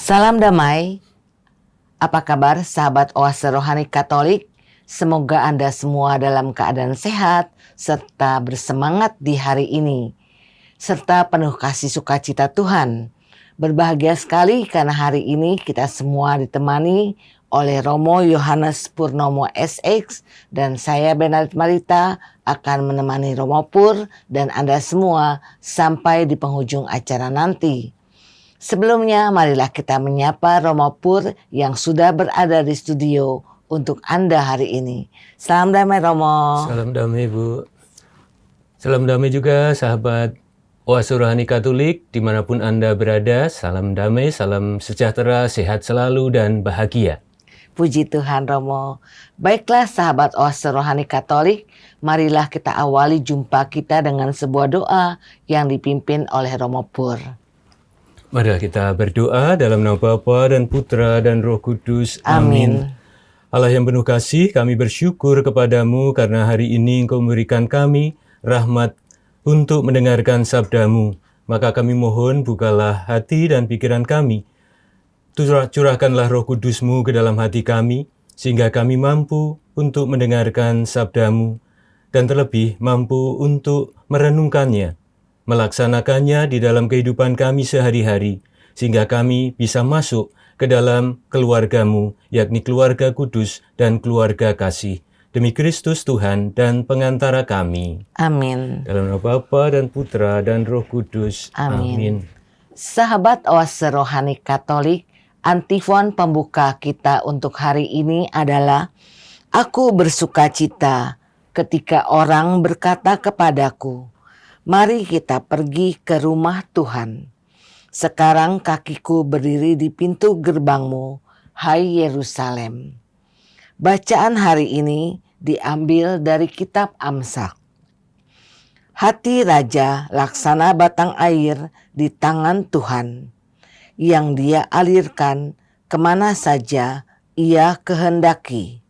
Salam damai, apa kabar sahabat Oase Rohani Katolik? Semoga Anda semua dalam keadaan sehat serta bersemangat di hari ini, serta penuh kasih sukacita Tuhan. Berbahagia sekali karena hari ini kita semua ditemani oleh Romo Yohanes Purnomo SX dan saya Benarit Marita akan menemani Romo Pur dan Anda semua sampai di penghujung acara nanti. Sebelumnya, marilah kita menyapa Romo Pur yang sudah berada di studio untuk Anda hari ini. Salam damai, Romo. Salam damai, Bu. Salam damai juga, sahabat Oase Rohani Katolik, dimanapun Anda berada. Salam damai, salam sejahtera, sehat selalu, dan bahagia. Puji Tuhan, Romo. Baiklah, sahabat Oase Rohani Katolik, marilah kita awali jumpa kita dengan sebuah doa yang dipimpin oleh Romo Pur. Mari kita berdoa dalam nama Bapa dan Putra dan Roh Kudus. Amin. Allah yang penuh kasih, kami bersyukur kepadamu karena hari ini Engkau memberikan kami rahmat untuk mendengarkan sabdamu. Maka kami mohon bukalah hati dan pikiran kami. Curahkanlah Roh Kudus-Mu ke dalam hati kami, sehingga kami mampu untuk mendengarkan sabdamu, dan terlebih mampu untuk merenungkannya, melaksanakannya di dalam kehidupan kami sehari-hari, sehingga kami bisa masuk ke dalam keluarga-Mu, yakni keluarga kudus dan keluarga kasih. Demi Kristus Tuhan dan pengantara kami. Amin. Dalam nama Bapa dan Putra dan Roh Kudus. Amin. Sahabat Oase Rohani Katolik, antifon pembuka kita untuk hari ini adalah, Aku bersukacita ketika orang berkata kepadaku, mari kita pergi ke rumah Tuhan. Sekarang kakiku berdiri di pintu gerbangmu, hai Yerusalem. Bacaan hari ini diambil dari kitab Amsal. Hati raja laksana batang air di tangan Tuhan, yang Dia alirkan kemana saja Ia kehendaki.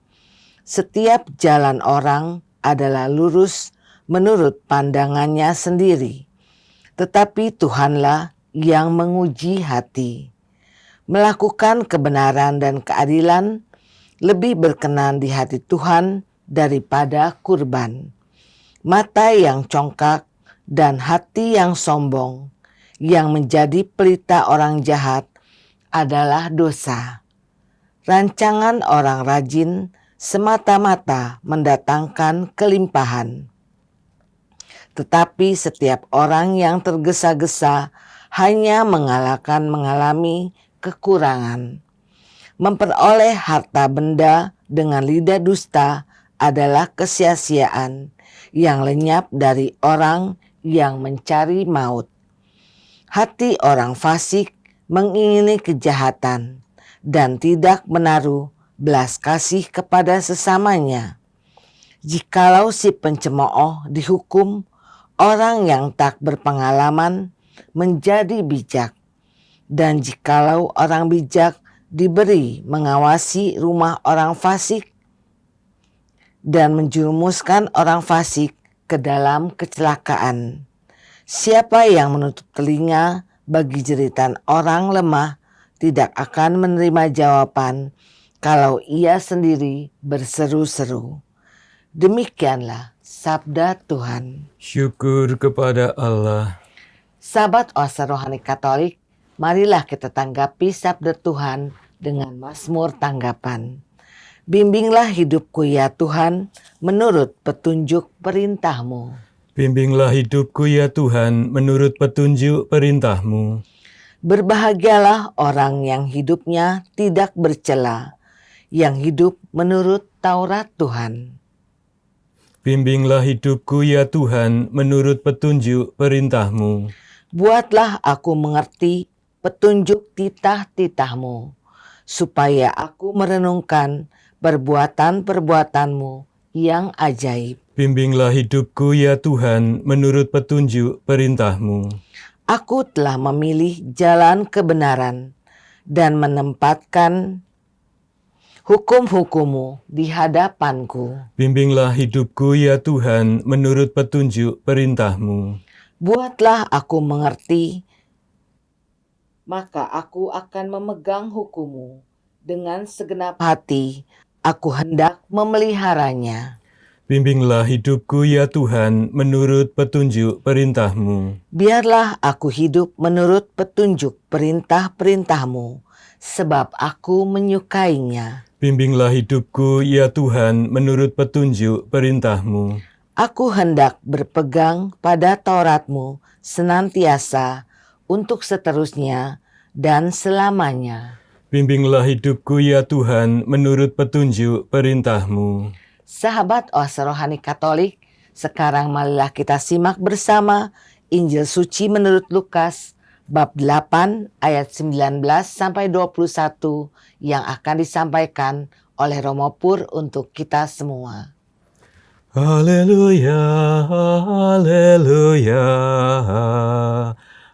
Setiap jalan orang adalah lurus menurut pandangannya sendiri, tetapi Tuhanlah yang menguji hati. Melakukan kebenaran dan keadilan lebih berkenan di hati Tuhan daripada kurban. Mata yang congkak dan hati yang sombong, yang menjadi pelita orang jahat, adalah dosa. Rancangan orang rajin semata-mata mendatangkan kelimpahan. Tetapi setiap orang yang tergesa-gesa hanya mengalami kekurangan. Memperoleh harta benda dengan lidah dusta adalah kesia-siaan yang lenyap dari orang yang mencari maut. Hati orang fasik mengingini kejahatan dan tidak menaruh belas kasih kepada sesamanya. Jikalau si pencemooh dihukum, orang yang tak berpengalaman menjadi bijak. Dan jikalau orang bijak diberi mengawasi rumah orang fasik dan menjerumuskan orang fasik ke dalam kecelakaan. Siapa yang menutup telinga bagi jeritan orang lemah tidak akan menerima jawaban kalau ia sendiri berseru-seru. Demikianlah sabda Tuhan. Syukur kepada Allah. Sahabat Oase Rohani Katolik, marilah kita tanggapi sabda Tuhan dengan mazmur tanggapan. Bimbinglah hidupku ya Tuhan, menurut petunjuk perintah-Mu. Bimbinglah hidupku ya Tuhan, menurut petunjuk perintah-Mu. Berbahagialah orang yang hidupnya tidak bercela, yang hidup menurut Taurat Tuhan. Bimbinglah hidupku ya Tuhan, menurut petunjuk perintah-Mu. Buatlah aku mengerti petunjuk titah-titah-Mu, supaya aku merenungkan perbuatan-perbuatan-Mu yang ajaib. Bimbinglah hidupku ya Tuhan, menurut petunjuk perintah-Mu. Aku telah memilih jalan kebenaran dan menempatkan hukum-hukum-Mu di hadapanku. Bimbinglah hidupku ya Tuhan, menurut petunjuk perintah-Mu. Buatlah aku mengerti maka aku akan memegang hukum-Mu. Dengan segenap hati, aku hendak memeliharanya. Bimbinglah hidupku ya Tuhan menurut petunjuk perintah-Mu. Biarlah aku hidup menurut petunjuk perintah-perintah-Mu, sebab aku menyukainya. Bimbinglah hidupku ya Tuhan menurut petunjuk perintah-Mu. Aku hendak berpegang pada Taurat-Mu senantiasa untuk seterusnya dan selamanya. Bimbinglah hidupku ya Tuhan menurut petunjuk perintah-Mu. Sahabat Oase Rohani Katolik, sekarang marilah kita simak bersama Injil Suci menurut Lukas bab 8 ayat 19 sampai 21 yang akan disampaikan oleh Romo Pur untuk kita semua. Haleluya, haleluya,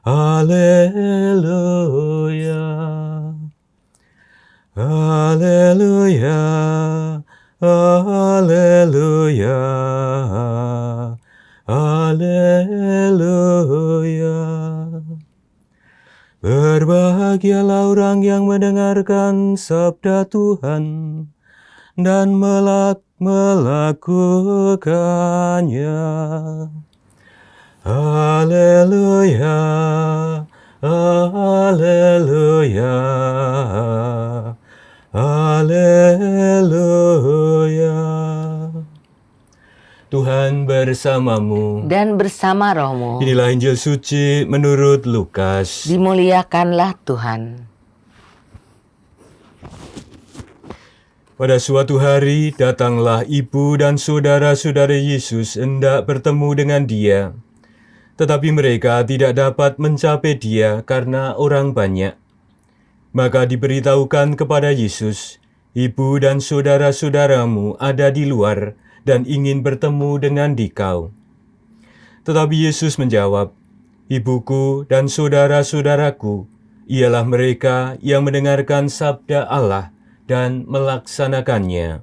haleluya. Haleluya, haleluya, haleluya. Berbahagialah orang yang mendengarkan sabda Tuhan dan melakukannya. Haleluya, haleluya, haleluya. Tuhan bersamamu. Dan bersama rohmu, Inilah Injil suci menurut Lukas. dimuliakanlah Tuhan. Pada suatu hari datanglah ibu dan saudara-saudara Yesus hendak bertemu dengan dia. Tetapi mereka tidak dapat mencapai dia karena orang banyak. Maka diberitahukan kepada Yesus, ibu dan saudara-saudaramu ada di luar dan ingin bertemu dengan dikau. Tetapi Yesus menjawab, ibuku dan saudara-saudaraku ialah mereka yang mendengarkan sabda Allah dan melaksanakannya.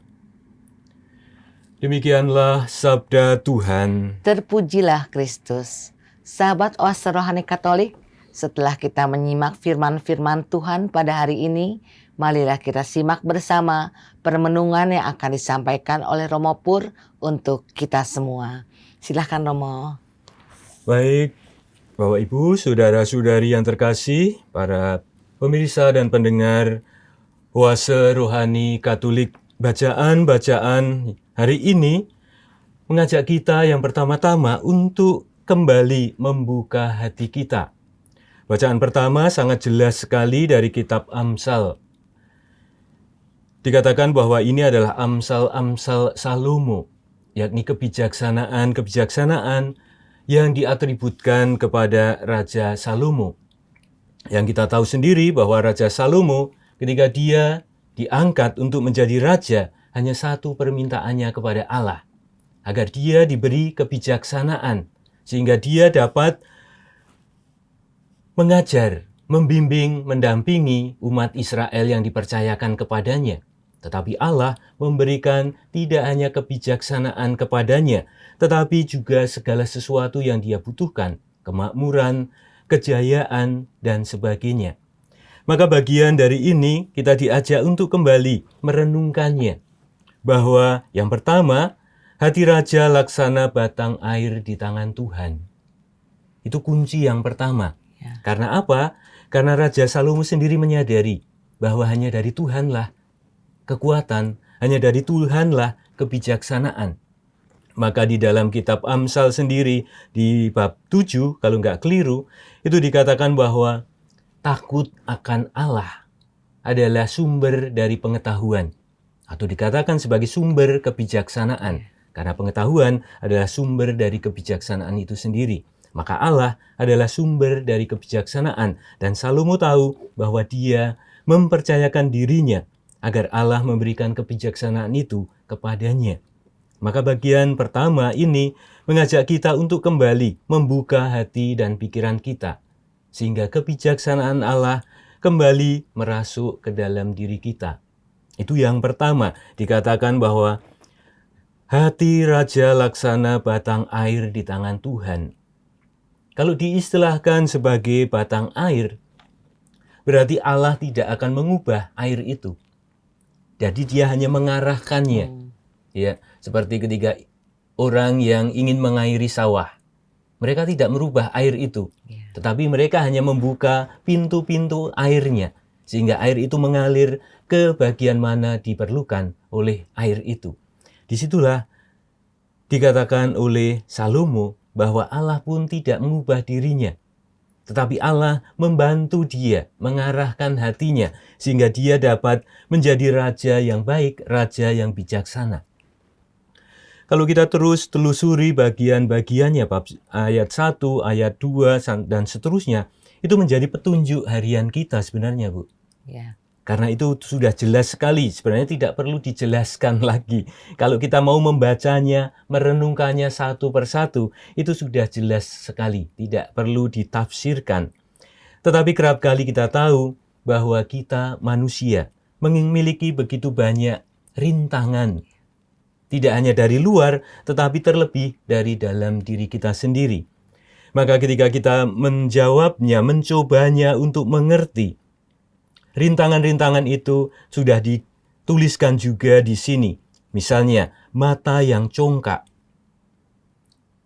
Demikianlah sabda Tuhan. Terpujilah Kristus. Sahabat Oase Rohani Katolik, setelah kita menyimak firman-firman Tuhan pada hari ini, marilah kita simak bersama permenungan yang akan disampaikan oleh Romo Pur untuk kita semua. Silahkan Romo. Baik, Bapak Ibu, saudara-saudari yang terkasih, para pemirsa dan pendengar Oase Rohani Katolik, bacaan-bacaan hari ini mengajak kita yang pertama-tama untuk kembali membuka hati kita. Bacaan pertama sangat jelas sekali dari kitab Amsal. Dikatakan bahwa ini adalah Amsal-Amsal Salomo, yakni kebijaksanaan yang diatributkan kepada Raja Salomo. Yang kita tahu sendiri bahwa Raja Salomo ketika dia diangkat untuk menjadi raja, hanya satu permintaannya kepada Allah, agar dia diberi kebijaksanaan, sehingga dia dapat mengajar, membimbing, mendampingi umat Israel yang dipercayakan kepadanya. Tetapi Allah memberikan tidak hanya kebijaksanaan kepadanya, tetapi juga segala sesuatu yang dia butuhkan, kemakmuran, kejayaan, dan sebagainya. Maka bagian dari ini kita diajak untuk kembali merenungkannya. Bahwa yang pertama, hati raja laksana batang air di tangan Tuhan. Itu kunci yang pertama. Ya. Karena apa? Karena Raja Salomo sendiri menyadari bahwa hanya dari Tuhanlah kekuatan, hanya dari Tuhanlah kebijaksanaan. Maka di dalam kitab Amsal sendiri, di bab 7, kalau nggak keliru, itu dikatakan bahwa takut akan Allah adalah sumber dari pengetahuan, atau dikatakan sebagai sumber kebijaksanaan, karena pengetahuan adalah sumber dari kebijaksanaan itu sendiri. Maka Allah adalah sumber dari kebijaksanaan, dan Salomo tahu bahwa dia mempercayakan dirinya agar Allah memberikan kebijaksanaan itu kepadanya. Maka bagian pertama ini mengajak kita untuk kembali membuka hati dan pikiran kita, sehingga kebijaksanaan Allah kembali merasuk ke dalam diri kita. Itu yang pertama, dikatakan bahwa hati raja laksana batang air di tangan Tuhan. Kalau diistilahkan sebagai batang air, berarti Allah tidak akan mengubah air itu. Jadi dia hanya mengarahkannya. Ya, seperti ketika orang yang ingin mengairi sawah. Mereka tidak merubah air itu, tetapi mereka hanya membuka pintu-pintu airnya, sehingga air itu mengalir ke bagian mana diperlukan oleh air itu. Disitulah dikatakan oleh Salomo bahwa Allah pun tidak mengubah dirinya, tetapi Allah membantu dia, mengarahkan hatinya, sehingga dia dapat menjadi raja yang baik, raja yang bijaksana. Kalau kita terus telusuri bagian-bagiannya, ayat 1, ayat 2, dan seterusnya, itu menjadi petunjuk harian kita sebenarnya, Bu. Ya. Karena itu sudah jelas sekali, sebenarnya tidak perlu dijelaskan lagi. Kalau kita mau membacanya, merenungkannya satu persatu, itu sudah jelas sekali, tidak perlu ditafsirkan. Tetapi kerap kali kita tahu bahwa kita manusia memiliki begitu banyak rintangan. Tidak hanya dari luar, tetapi terlebih dari dalam diri kita sendiri. Maka ketika kita menjawabnya, mencobanya untuk mengerti, rintangan-rintangan itu sudah dituliskan juga di sini. Misalnya, mata yang congkak.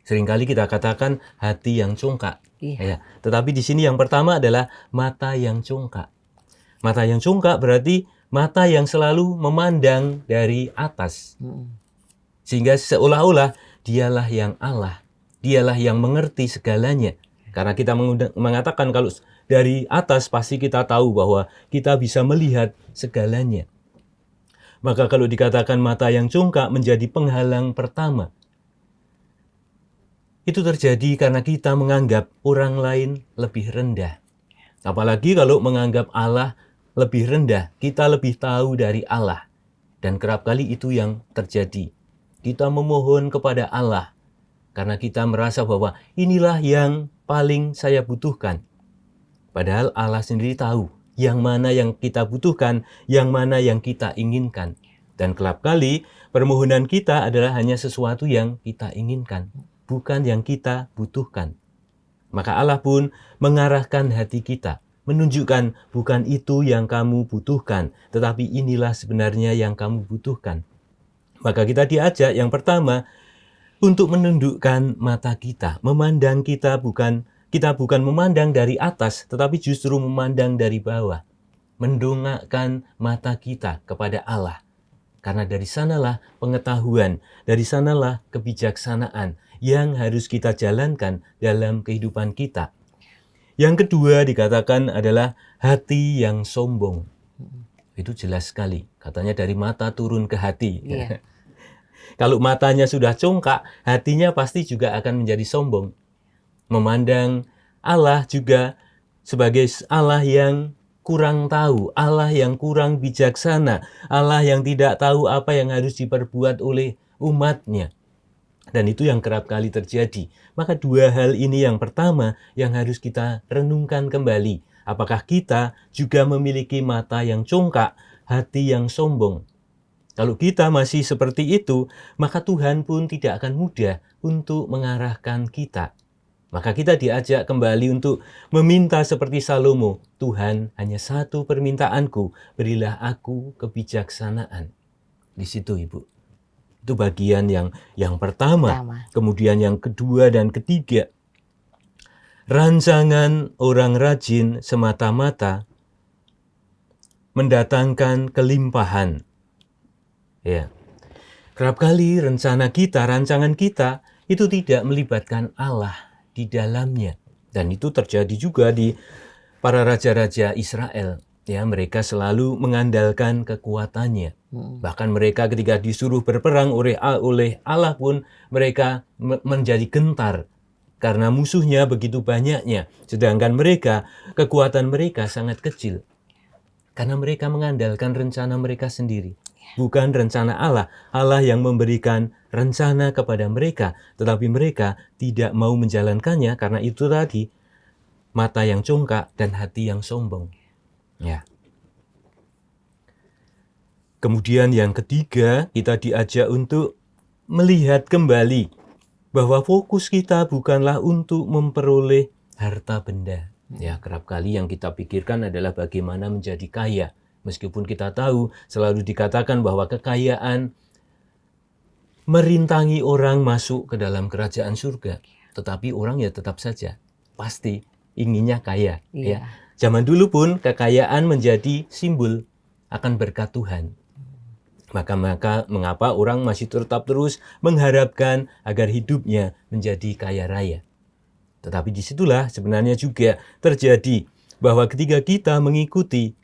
Seringkali kita katakan hati yang congkak. Ya, tetapi di sini yang pertama adalah mata yang congkak. Mata yang congkak berarti mata yang selalu memandang dari atas. Sehingga seolah-olah dialah yang Allah, dialah yang mengerti segalanya. Karena kita mengatakan kalau dari atas pasti kita tahu bahwa kita bisa melihat segalanya. Maka kalau dikatakan mata yang congkak menjadi penghalang pertama, itu terjadi karena kita menganggap orang lain lebih rendah. Apalagi kalau menganggap Allah lebih rendah, kita lebih tahu dari Allah. Dan kerap kali itu yang terjadi. Kita memohon kepada Allah karena kita merasa bahwa inilah yang paling saya butuhkan. Padahal Allah sendiri tahu yang mana yang kita butuhkan, yang mana yang kita inginkan. Dan kerap kali permohonan kita adalah hanya sesuatu yang kita inginkan, bukan yang kita butuhkan. Maka Allah pun mengarahkan hati kita, menunjukkan bukan itu yang kamu butuhkan, tetapi inilah sebenarnya yang kamu butuhkan. Maka kita diajak yang pertama untuk menundukkan mata kita, memandang kita bukan memandang dari atas, tetapi justru memandang dari bawah. Mendongakkan mata kita kepada Allah. Karena dari sanalah pengetahuan, dari sanalah kebijaksanaan yang harus kita jalankan dalam kehidupan kita. Yang kedua dikatakan adalah hati yang sombong. Itu jelas sekali. Katanya dari mata turun ke hati. Yeah. Kalau matanya sudah congkak, hatinya pasti juga akan menjadi sombong. Memandang Allah juga sebagai Allah yang kurang tahu, Allah yang kurang bijaksana, Allah yang tidak tahu apa yang harus diperbuat oleh umatnya. Dan itu yang kerap kali terjadi. Maka dua hal ini yang pertama yang harus kita renungkan kembali. Apakah kita juga memiliki mata yang congkak, hati yang sombong? Kalau kita masih seperti itu, maka Tuhan pun tidak akan mudah untuk mengarahkan kita. Maka kita diajak kembali untuk meminta seperti Salomo, Tuhan, hanya satu permintaanku, berilah aku kebijaksanaan. Di situ, Ibu. Itu bagian yang pertama. Kemudian yang kedua dan ketiga. Rancangan orang rajin semata-mata mendatangkan kelimpahan. Ya. Kerap kali rencana kita, rancangan kita itu tidak melibatkan Allah di dalamnya. Dan itu terjadi juga di para raja-raja Israel. Ya, mereka selalu mengandalkan kekuatannya. Bahkan mereka ketika disuruh berperang oleh Allah pun mereka menjadi gentar karena musuhnya begitu banyaknya. Sedangkan mereka, kekuatan mereka sangat kecil. Karena mereka mengandalkan rencana mereka sendiri. Bukan rencana Allah. Allah yang memberikan rencana kepada mereka. Tetapi mereka tidak mau menjalankannya karena itu tadi. Mata yang congkak dan hati yang sombong. Ya. Kemudian yang ketiga, kita diajak untuk melihat kembali bahwa fokus kita bukanlah untuk memperoleh harta benda. Ya, kerap kali yang kita pikirkan adalah bagaimana menjadi kaya. Meskipun kita tahu selalu dikatakan bahwa kekayaan merintangi orang masuk ke dalam kerajaan surga. Tetapi orang ya tetap saja pasti inginnya kaya. Iya. Ya. Zaman dulu pun kekayaan menjadi simbol akan berkat Tuhan. Maka mengapa orang masih tetap terus mengharapkan agar hidupnya menjadi kaya raya. Tetapi disitulah sebenarnya juga terjadi bahwa ketika kita mengikuti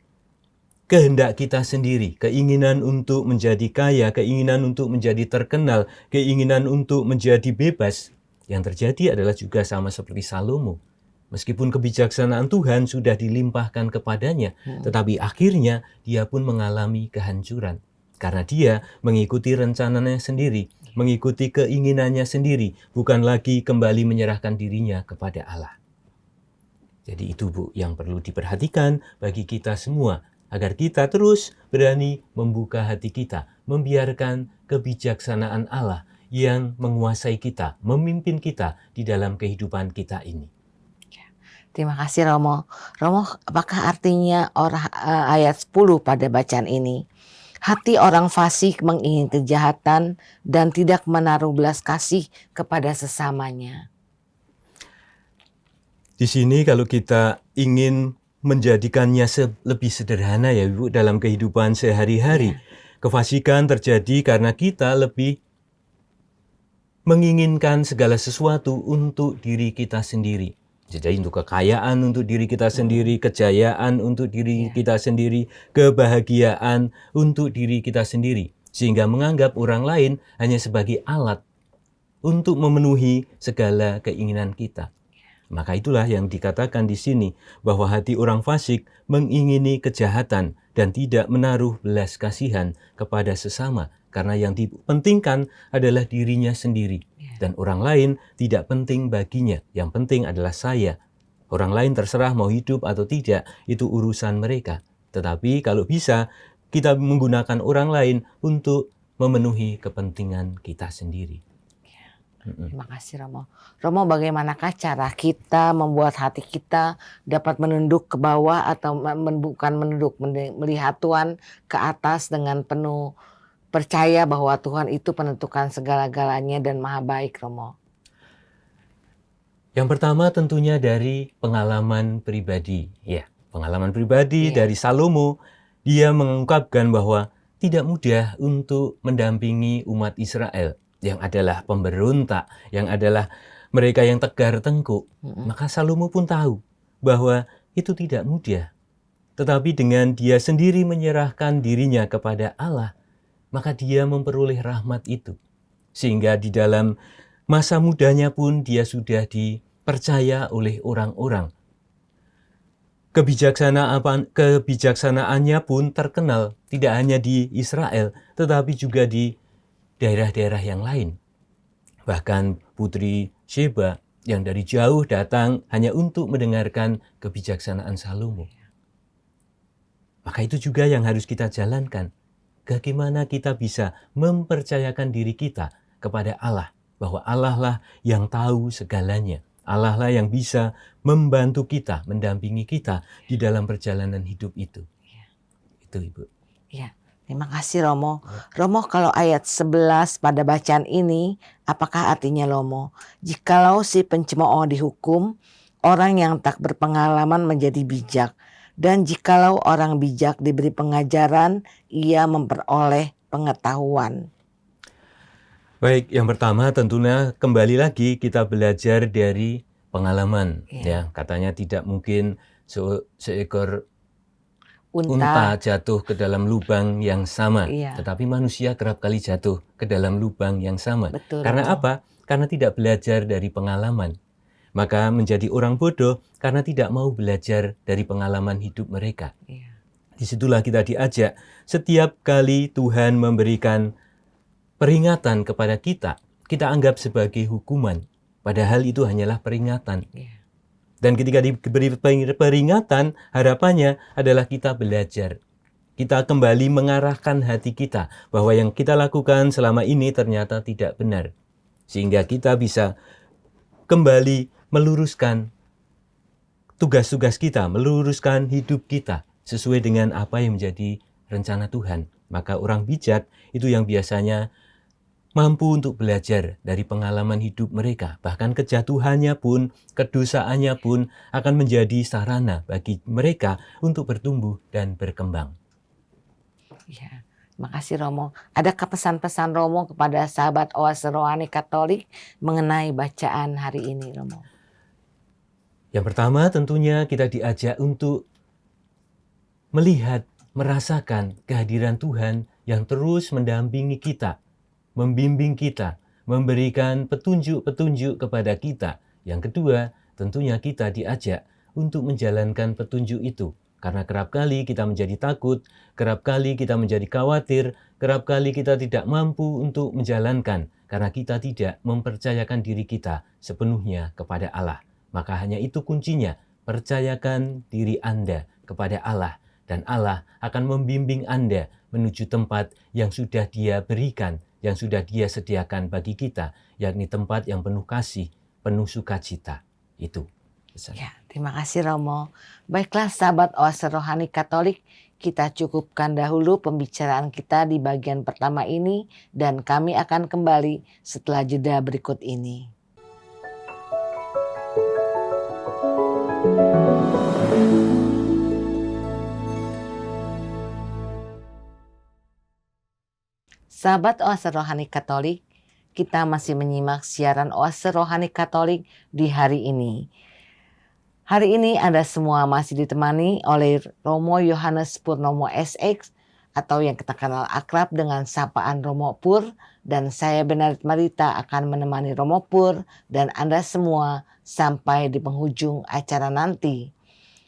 kehendak kita sendiri, keinginan untuk menjadi kaya, keinginan untuk menjadi terkenal, keinginan untuk menjadi bebas, yang terjadi adalah juga sama seperti Salomo. Meskipun kebijaksanaan Tuhan sudah dilimpahkan kepadanya, tetapi akhirnya dia pun mengalami kehancuran. Karena dia mengikuti rencananya sendiri, mengikuti keinginannya sendiri, bukan lagi kembali menyerahkan dirinya kepada Allah. Jadi itu Bu, yang perlu diperhatikan bagi kita semua, agar kita terus berani membuka hati kita, membiarkan kebijaksanaan Allah yang menguasai kita, memimpin kita di dalam kehidupan kita ini. Terima kasih Romo. Romo, apakah artinya ayat 10 pada bacaan ini? Hati orang fasik mengingini kejahatan dan tidak menaruh belas kasih kepada sesamanya. Di sini kalau kita ingin menjadikannya lebih sederhana ya Ibu dalam kehidupan sehari-hari. Kefasikan terjadi karena kita lebih menginginkan segala sesuatu untuk diri kita sendiri. Jadi untuk kekayaan untuk diri kita sendiri, kejayaan untuk diri kita sendiri, kebahagiaan untuk diri kita sendiri. Sehingga menganggap orang lain hanya sebagai alat untuk memenuhi segala keinginan kita. Maka itulah yang dikatakan di sini, bahwa hati orang fasik mengingini kejahatan dan tidak menaruh belas kasihan kepada sesama. Karena yang dipentingkan adalah dirinya sendiri. Dan orang lain tidak penting baginya. Yang penting adalah saya. Orang lain terserah mau hidup atau tidak, itu urusan mereka. Tetapi kalau bisa, kita menggunakan orang lain untuk memenuhi kepentingan kita sendiri. Terima kasih Romo. Romo, bagaimanakah cara kita membuat hati kita dapat menunduk ke bawah atau bukan menunduk, melihat Tuhan ke atas dengan penuh percaya bahwa Tuhan itu penentukan segala-galanya dan maha baik, Romo? Yang pertama tentunya dari pengalaman pribadi. Ya, pengalaman pribadi dari Salomo, dia mengungkapkan bahwa tidak mudah untuk mendampingi umat Israel yang adalah pemberontak, yang adalah mereka yang tegar tengkuk. Maka Salomo pun tahu bahwa itu tidak mudah. Tetapi dengan dia sendiri menyerahkan dirinya kepada Allah, maka dia memperoleh rahmat itu. Sehingga di dalam masa mudanya pun dia sudah dipercaya oleh orang-orang. Kebijaksanaannya pun terkenal tidak hanya di Israel, tetapi juga di daerah-daerah yang lain. Bahkan Putri Sheba yang dari jauh datang hanya untuk mendengarkan kebijaksanaan Salomo. Maka itu juga yang harus kita jalankan. Bagaimana kita bisa mempercayakan diri kita kepada Allah, bahwa Allah lah yang tahu segalanya. Allah lah yang bisa membantu kita, mendampingi kita di dalam perjalanan hidup itu. Itu Ibu. Ya, terima kasih Romo. Romo, kalau ayat 11 pada bacaan ini, apakah artinya Romo? Jikalau si pencemooh dihukum, orang yang tak berpengalaman menjadi bijak. Dan jikalau orang bijak diberi pengajaran, ia memperoleh pengetahuan. Baik, yang pertama tentunya kembali lagi kita belajar dari pengalaman. Ya, katanya tidak mungkin seekor unta jatuh ke dalam lubang yang sama. Tetapi manusia kerap kali jatuh ke dalam lubang yang sama. Betul, karena apa? Karena tidak belajar dari pengalaman. Maka menjadi orang bodoh karena tidak mau belajar dari pengalaman hidup mereka. Disitulah kita diajak, setiap kali Tuhan memberikan peringatan kepada kita, kita anggap sebagai hukuman. Padahal itu hanyalah peringatan. Dan ketika diberi peringatan, harapannya adalah kita belajar. Kita kembali mengarahkan hati kita bahwa yang kita lakukan selama ini ternyata tidak benar. Sehingga kita bisa kembali meluruskan tugas-tugas kita, meluruskan hidup kita sesuai dengan apa yang menjadi rencana Tuhan. Maka orang bijak itu yang biasanya mampu untuk belajar dari pengalaman hidup mereka. Bahkan kejatuhannya pun, kedosaannya pun akan menjadi sarana bagi mereka untuk bertumbuh dan berkembang. Ya, makasih Romo. Adakah pesan-pesan Romo kepada sahabat Oase Rohani Katolik mengenai bacaan hari ini, Romo? Yang pertama tentunya kita diajak untuk melihat, merasakan kehadiran Tuhan yang terus mendampingi kita, membimbing kita, memberikan petunjuk-petunjuk kepada kita. Yang kedua, tentunya kita diajak untuk menjalankan petunjuk itu. Karena kerap kali kita menjadi takut, kerap kali kita menjadi khawatir, kerap kali kita tidak mampu untuk menjalankan karena kita tidak mempercayakan diri kita sepenuhnya kepada Allah. Maka hanya itu kuncinya, percayakan diri Anda kepada Allah dan Allah akan membimbing Anda menuju tempat yang sudah Dia berikan, yang sudah Dia sediakan bagi kita, yakni tempat yang penuh kasih, penuh sukacita. Itu. Ya, terima kasih Romo. Baiklah sahabat Oase Rohani Katolik, kita cukupkan dahulu pembicaraan kita di bagian pertama ini dan kami akan kembali setelah jeda berikut ini. Sahabat Oase Rohani Katolik, kita masih menyimak siaran Oase Rohani Katolik di hari ini. Hari ini Anda semua masih ditemani oleh Romo Yohanes Purnomo SX atau yang kita kenal akrab dengan sapaan Romo Pur, dan saya Benarit Marita akan menemani Romo Pur dan Anda semua sampai di penghujung acara nanti.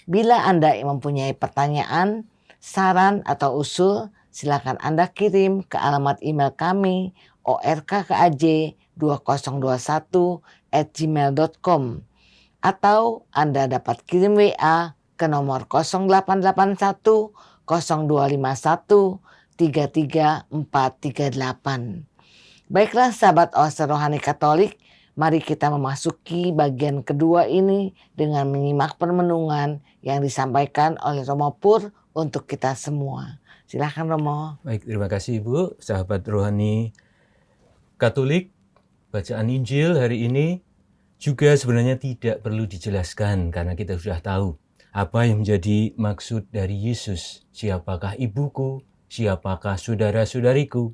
Bila Anda mempunyai pertanyaan, saran atau usul, silakan Anda kirim ke alamat email kami orkkaj2021@gmail.com. Atau Anda dapat kirim WA ke nomor 0881 0251 334438. Baiklah sahabat Oase Rohani Katolik, mari kita memasuki bagian kedua ini dengan menyimak permenungan yang disampaikan oleh Romo Pur untuk kita semua. Silakan Romo. Baik, terima kasih Ibu, sahabat rohani Katolik. Bacaan Injil hari ini juga sebenarnya tidak perlu dijelaskan karena kita sudah tahu apa yang menjadi maksud dari Yesus. Siapakah ibuku, siapakah saudara-saudariku?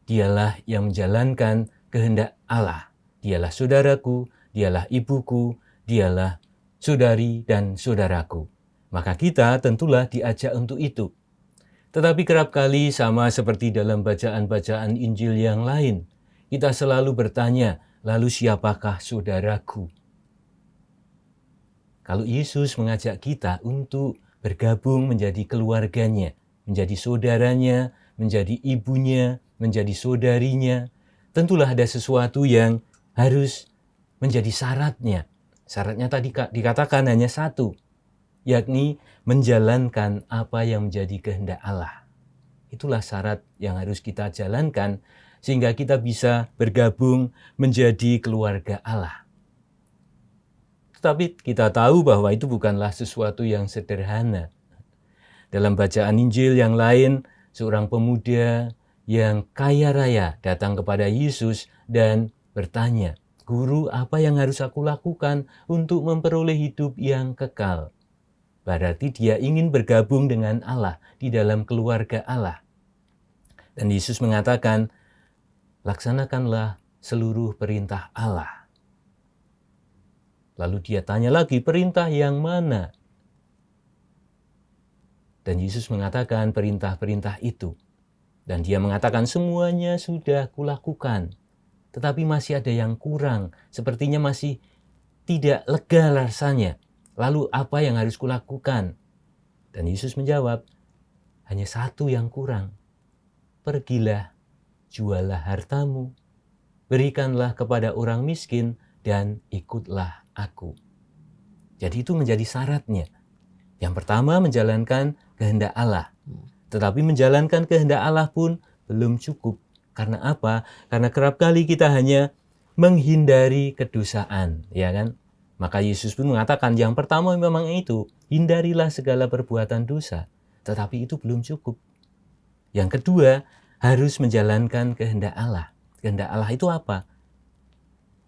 Dialah yang menjalankan kehendak Allah. Dialah saudaraku, dialah ibuku, dialah saudari dan saudaraku. Maka kita tentulah diajak untuk itu. Tetapi kerap kali sama seperti dalam bacaan-bacaan Injil yang lain, kita selalu bertanya, lalu siapakah saudaraku? Kalau Yesus mengajak kita untuk bergabung menjadi keluarganya, menjadi saudaranya, menjadi ibunya, menjadi saudarinya, tentulah ada sesuatu yang harus menjadi syaratnya. Syaratnya tadi dikatakan hanya satu, yakni menjalankan apa yang menjadi kehendak Allah. Itulah syarat yang harus kita jalankan sehingga kita bisa bergabung menjadi keluarga Allah. Tetapi kita tahu bahwa itu bukanlah sesuatu yang sederhana. Dalam bacaan Injil yang lain, seorang pemuda yang kaya raya datang kepada Yesus dan bertanya, "Guru, apa yang harus aku lakukan untuk memperoleh hidup yang kekal?" Berarti dia ingin bergabung dengan Allah di dalam keluarga Allah. Dan Yesus mengatakan, laksanakanlah seluruh perintah Allah. Lalu dia tanya lagi, perintah yang mana? Dan Yesus mengatakan perintah-perintah itu. Dan dia mengatakan semuanya sudah kulakukan. Tetapi masih ada yang kurang. Sepertinya masih tidak lega rasanya. Lalu apa yang harus kulakukan? Dan Yesus menjawab, hanya satu yang kurang. Pergilah, jualah hartamu, berikanlah kepada orang miskin, dan ikutlah aku. Jadi itu menjadi syaratnya. Yang pertama menjalankan kehendak Allah. Tetapi menjalankan kehendak Allah pun belum cukup. Karena apa? Karena kerap kali kita hanya menghindari kedosaan, ya kan? Maka Yesus pun mengatakan yang pertama memang itu, hindarilah segala perbuatan dosa. Tetapi itu belum cukup. Yang kedua, harus menjalankan kehendak Allah. Kehendak Allah itu apa?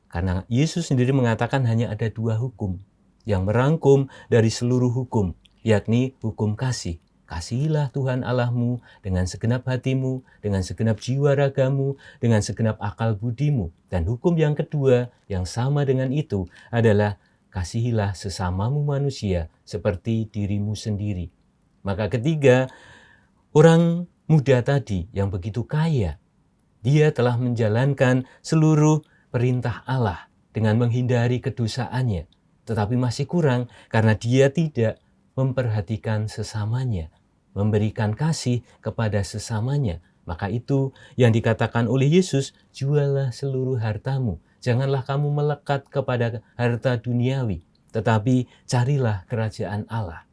Karena Yesus sendiri mengatakan hanya ada 2 hukum yang merangkum dari seluruh hukum, yakni hukum kasih. Kasihilah Tuhan Allahmu dengan segenap hatimu, dengan segenap jiwa ragamu, dengan segenap akal budimu. Dan hukum yang kedua yang sama dengan itu adalah kasihilah sesamamu manusia seperti dirimu sendiri. Maka ketiga, orang muda tadi yang begitu kaya, dia telah menjalankan seluruh perintah Allah dengan menghindari kedosaannya. Tetapi masih kurang karena dia tidak memperhatikan sesamanya, memberikan kasih kepada sesamanya. Maka itu yang dikatakan oleh Yesus, jualah seluruh hartamu. Janganlah kamu melekat kepada harta duniawi, tetapi carilah kerajaan Allah.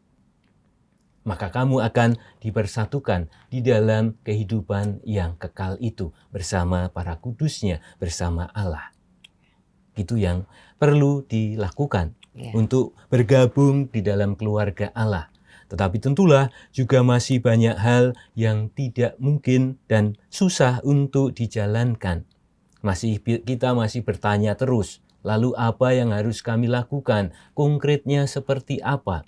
Maka kamu akan dipersatukan di dalam kehidupan yang kekal itu bersama para kudusnya, bersama Allah. Itu yang perlu dilakukan untuk bergabung di dalam keluarga Allah. Tetapi tentulah juga masih banyak hal yang tidak mungkin dan susah untuk dijalankan. Kita masih bertanya terus, lalu apa yang harus kami lakukan? Konkretnya seperti apa?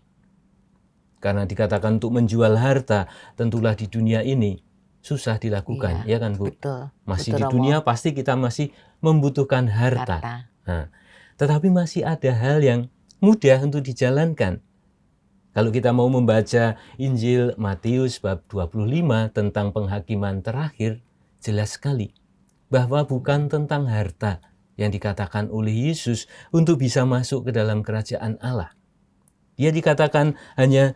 Karena dikatakan untuk menjual harta, tentulah di dunia ini susah dilakukan, ya kan Bu? Betul. Masih betul, di dunia pasti kita masih membutuhkan harta. Nah, tetapi masih ada hal yang mudah untuk dijalankan. Kalau kita mau membaca Injil Matius bab 25 tentang penghakiman terakhir, jelas sekali bahwa bukan tentang harta yang dikatakan oleh Yesus untuk bisa masuk ke dalam kerajaan Allah. Dia dikatakan hanya,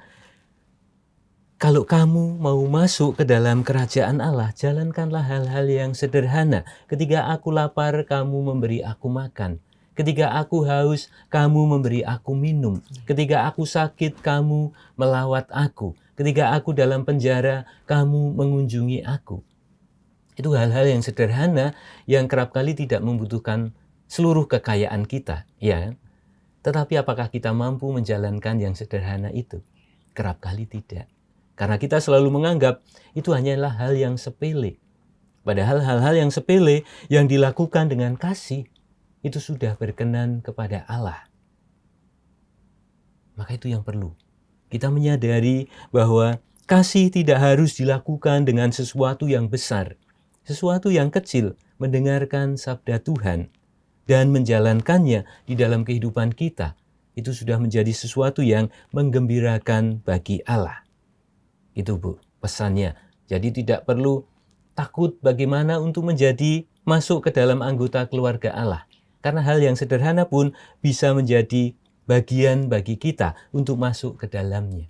kalau kamu mau masuk ke dalam kerajaan Allah, jalankanlah hal-hal yang sederhana. Ketika aku lapar, kamu memberi aku makan. Ketika aku haus, kamu memberi aku minum. Ketika aku sakit, kamu melawat aku. Ketika aku dalam penjara, kamu mengunjungi aku. Itu hal-hal yang sederhana yang kerap kali tidak membutuhkan seluruh kekayaan kita, ya. Tetapi apakah kita mampu menjalankan yang sederhana itu? Kerap kali tidak. Karena kita selalu menganggap itu hanyalah hal yang sepele. Padahal hal-hal yang sepele yang dilakukan dengan kasih, itu sudah berkenan kepada Allah. Maka itu yang perlu. Kita menyadari bahwa kasih tidak harus dilakukan dengan sesuatu yang besar. Sesuatu yang kecil, mendengarkan sabda Tuhan dan menjalankannya di dalam kehidupan kita, itu sudah menjadi sesuatu yang menggembirakan bagi Allah. Itu Bu, pesannya. Jadi tidak perlu takut bagaimana untuk menjadi masuk ke dalam anggota keluarga Allah. Karena hal yang sederhana pun bisa menjadi bagian bagi kita untuk masuk ke dalamnya.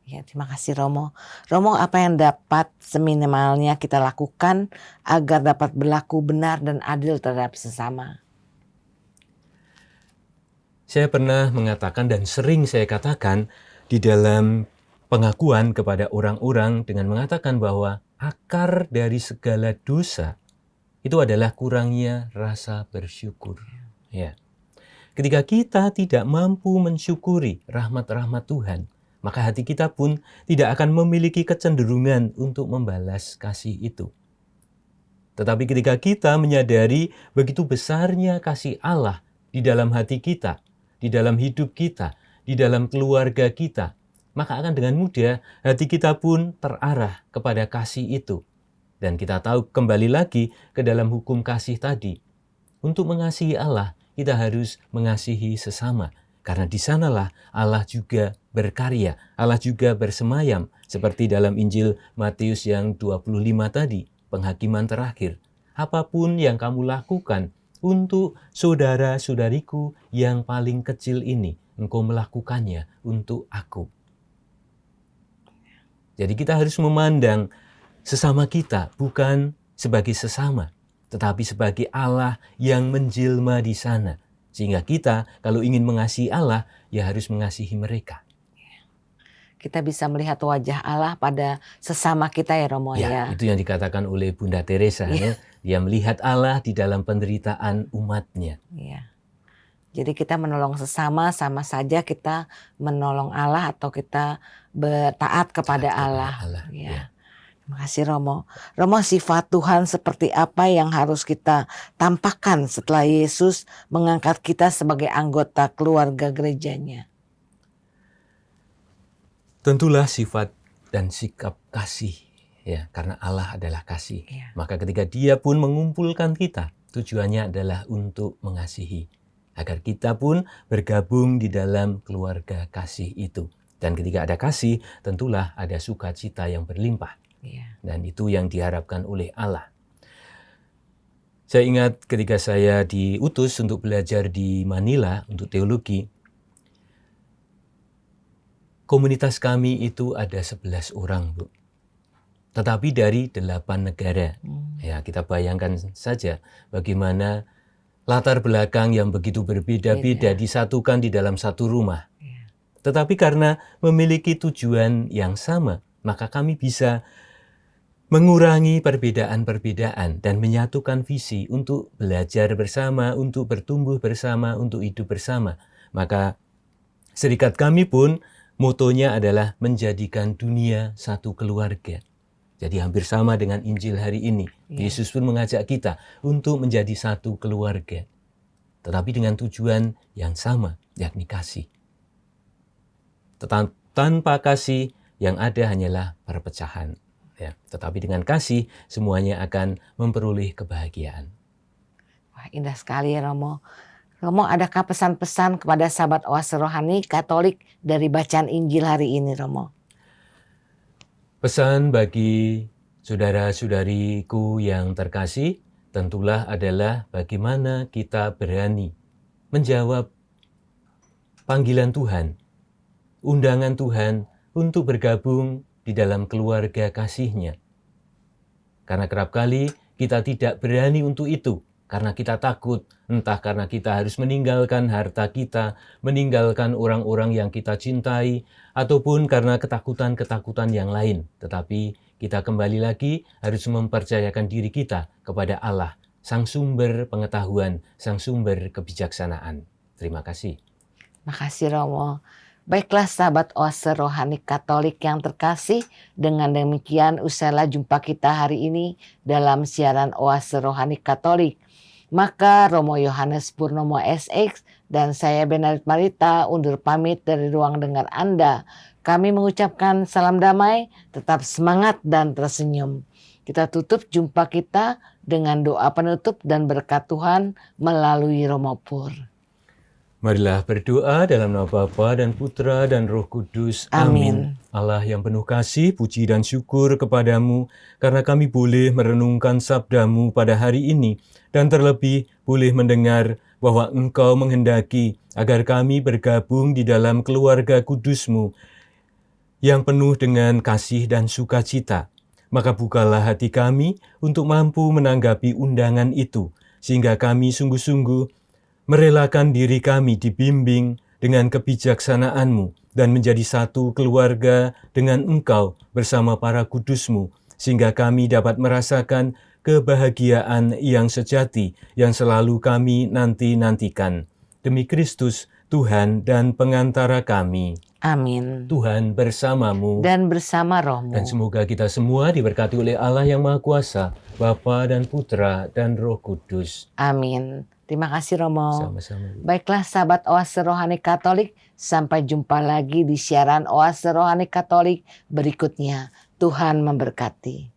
Ya, terima kasih Romo. Romo, apa yang dapat seminimalnya kita lakukan agar dapat berlaku benar dan adil terhadap sesama? Saya pernah mengatakan dan sering saya katakan di dalam pengakuan kepada orang-orang dengan mengatakan bahwa akar dari segala dosa itu adalah kurangnya rasa bersyukur. Ya. Ketika kita tidak mampu mensyukuri rahmat-rahmat Tuhan, maka hati kita pun tidak akan memiliki kecenderungan untuk membalas kasih itu. Tetapi ketika kita menyadari begitu besarnya kasih Allah di dalam hati kita, di dalam hidup kita, di dalam keluarga kita, maka akan dengan mudah hati kita pun terarah kepada kasih itu. Dan kita tahu kembali lagi ke dalam hukum kasih tadi. Untuk mengasihi Allah, kita harus mengasihi sesama. Karena di sanalah Allah juga berkarya, Allah juga bersemayam. Seperti dalam Injil Matius yang 25 tadi, penghakiman terakhir. Apapun yang kamu lakukan untuk saudara-saudariku yang paling kecil ini, engkau melakukannya untuk aku. Jadi kita harus memandang sesama kita bukan sebagai sesama, tetapi sebagai Allah yang menjelma di sana. Sehingga kita kalau ingin mengasihi Allah, ya harus mengasihi mereka. Kita bisa melihat wajah Allah pada sesama kita ya Romo ya. Itu yang dikatakan oleh Bunda Teresa. Ya. Dia melihat Allah di dalam penderitaan umatnya. Ya. Jadi kita menolong sesama sama saja kita menolong Allah atau kita taat kepada Allah. Ya. Terima kasih Romo. Romo, sifat Tuhan seperti apa yang harus kita tampakkan setelah Yesus mengangkat kita sebagai anggota keluarga gerejanya? Tentulah sifat dan sikap kasih, ya, karena Allah adalah kasih. Ya. Maka ketika Dia pun mengumpulkan kita, tujuannya adalah untuk mengasihi, agar kita pun bergabung di dalam keluarga kasih itu. Dan ketika ada kasih, tentulah ada sukacita yang berlimpah. Ya. Dan itu yang diharapkan oleh Allah. Saya ingat ketika saya diutus untuk belajar di Manila untuk teologi, komunitas kami itu ada 11 orang, Bu. Tetapi dari 8 negara. Ya, kita bayangkan saja bagaimana latar belakang yang begitu berbeda-beda disatukan di dalam satu rumah. Tetapi karena memiliki tujuan yang sama, maka kami bisa mengurangi perbedaan-perbedaan dan menyatukan visi untuk belajar bersama, untuk bertumbuh bersama, untuk hidup bersama. Maka serikat kami pun motonya adalah menjadikan dunia satu keluarga. Jadi hampir sama dengan Injil hari ini. Yesus pun mengajak kita untuk menjadi satu keluarga. Tetapi dengan tujuan yang sama, yakni kasih. Tanpa kasih, yang ada hanyalah perpecahan. Ya, tetapi dengan kasih, semuanya akan memperoleh kebahagiaan. Wah, indah sekali ya Romo. Romo, adakah pesan-pesan kepada sahabat Oase Rohani Katolik dari bacaan Injil hari ini, Romo? Pesan bagi saudara-saudariku yang terkasih, tentulah adalah bagaimana kita berani menjawab panggilan Tuhan, undangan Tuhan untuk bergabung di dalam keluarga kasih-Nya. Karena kerap kali kita tidak berani untuk itu, karena kita takut, entah karena kita harus meninggalkan harta kita, meninggalkan orang-orang yang kita cintai, ataupun karena ketakutan-ketakutan yang lain. Tetapi kita kembali lagi harus mempercayakan diri kita kepada Allah, Sang Sumber pengetahuan, Sang Sumber kebijaksanaan. Terima kasih. Makasih Romo. Baiklah sahabat Oase Rohani Katolik yang terkasih, dengan demikian usailah jumpa kita hari ini dalam siaran Oase Rohani Katolik. Maka Romo Yohanes Purnomo SX dan saya Benarit Marita undur pamit dari ruang dengar Anda. Kami mengucapkan salam damai, tetap semangat dan tersenyum. Kita tutup jumpa kita dengan doa penutup dan berkat Tuhan melalui Romo Pur. Marilah berdoa dalam nama Bapa dan Putra dan Roh Kudus. Amin. Allah yang penuh kasih, puji dan syukur kepadamu karena kami boleh merenungkan sabdamu pada hari ini dan terlebih boleh mendengar bahwa Engkau menghendaki agar kami bergabung di dalam keluarga kudus-Mu yang penuh dengan kasih dan sukacita. Maka bukalah hati kami untuk mampu menanggapi undangan itu, sehingga kami sungguh-sungguh merelakan diri kami dibimbing dengan kebijaksanaan-Mu dan menjadi satu keluarga dengan Engkau bersama para kudus-Mu, sehingga kami dapat merasakan kebahagiaan yang sejati yang selalu kami nanti-nantikan. Demi Kristus, Tuhan dan pengantara kami. Amin. Tuhan bersamamu Dan bersama Rohmu. dan semoga kita semua diberkati oleh Allah yang Maha Kuasa, Bapa dan Putra dan Roh Kudus. Amin. Terima kasih Romo. Sama-sama. Baiklah sahabat Oase Rohani Katolik, sampai jumpa lagi di siaran Oase Rohani Katolik berikutnya. Tuhan memberkati.